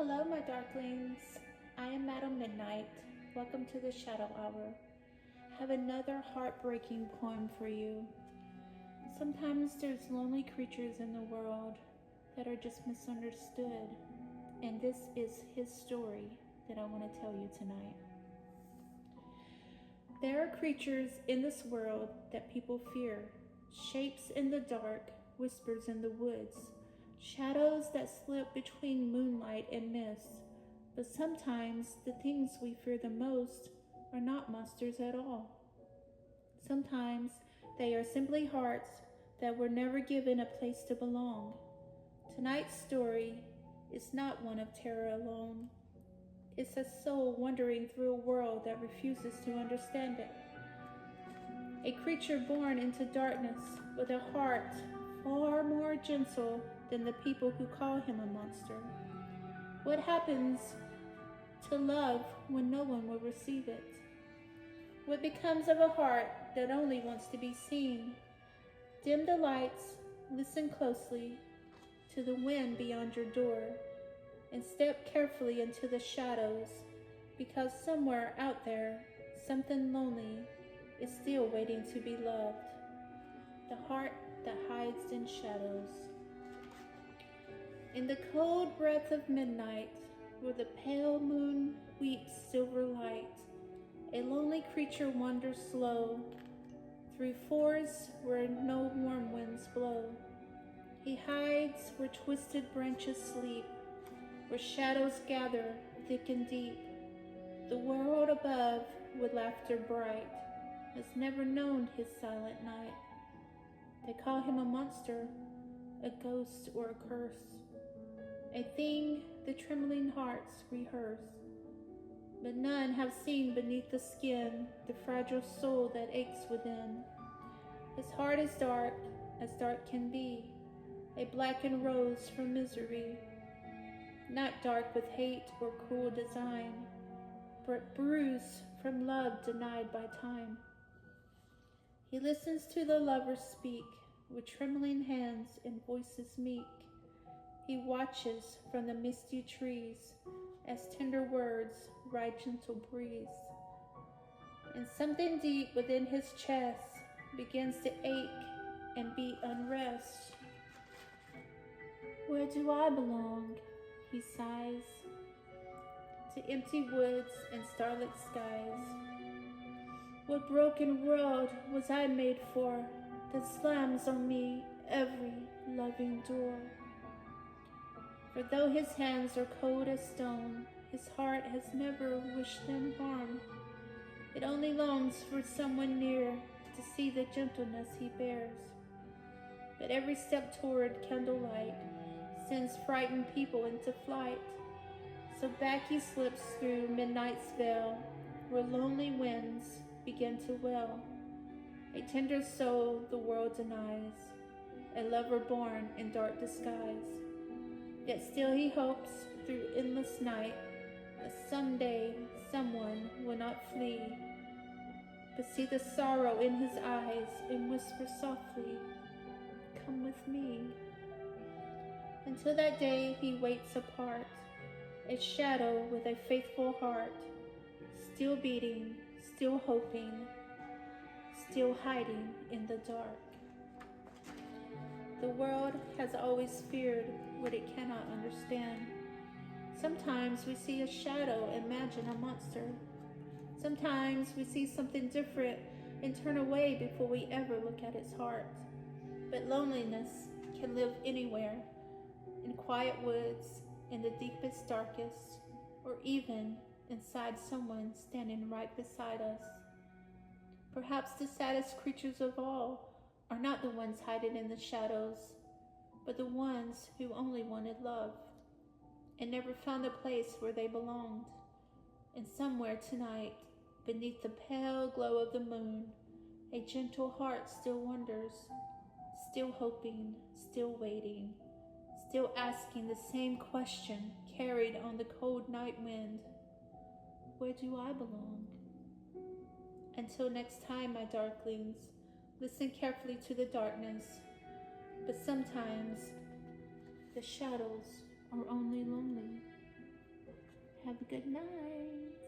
Hello, my darklings. I am Madam Midnight. Welcome to the Shadow Hour. I have another heartbreaking poem for you. Sometimes there's lonely creatures in the world that are just misunderstood, and this is his story that I want to tell you tonight. There are creatures in this world that people fear, shapes in the dark, whispers in the woods, shadows that slip between moonlight and mist. But sometimes the things we fear the most are not monsters at all. Sometimes they are simply hearts that were never given a place to belong. Tonight's story is not one of terror alone. It's a soul wandering through a world that refuses to understand it. A creature born into darkness with a heart far more gentle than the people who call him a monster. What happens to love when no one will receive it? What becomes of a heart that only wants to be seen? Dim the lights, listen closely to the wind beyond your door, and step carefully into the shadows, because somewhere out there, something lonely is still waiting to be loved. The heart that hides in shadows. In the cold breath of midnight, where the pale moon weeps silver light, a lonely creature wanders slow through forests where no warm winds blow. He hides where twisted branches sleep, where shadows gather thick and deep. The world above, with laughter bright, has never known his silent night. They call him a monster, a ghost, or a curse, a thing the trembling hearts rehearse. But none have seen beneath the skin the fragile soul that aches within. His heart is dark as dark can be, a blackened rose from misery, not dark with hate or cruel design, but bruised from love denied by time. He listens to the lovers speak with trembling hands and voices meek. He watches from the misty trees as tender words ride gentle breeze. And something deep within his chest begins to ache and beat unrest. Where do I belong? He sighs, to empty woods and starlit skies. What broken world was I made for that slams on me every loving door? For though his hands are cold as stone, his heart has never wished them harm. It only longs for someone near to see the gentleness he bears. But every step toward candlelight sends frightened people into flight. So back he slips through midnight's veil, where lonely winds begin to wail. A tender soul the world denies, a lover born in dark disguise. Yet still he hopes through endless night that someday someone will not flee, but see the sorrow in his eyes and whisper softly, "Come with me." Until that day he waits apart, a shadow with a faithful heart, still beating, still hoping, still hiding in the dark. The world has always feared what it cannot understand. Sometimes we see a shadow, imagine a monster. Sometimes we see something different and turn away before we ever look at its heart. But loneliness can live anywhere, in quiet woods, in the deepest, darkest, or even inside someone standing right beside us. Perhaps the saddest creatures of all are not the ones hiding in the shadows, but the ones who only wanted love and never found a place where they belonged. And somewhere tonight, beneath the pale glow of the moon, a gentle heart still wonders, still hoping, still waiting, still asking the same question carried on the cold night wind. Where do I belong? Until next time, my darklings, listen carefully to the darkness, but sometimes the shadows are only lonely. Have a good night.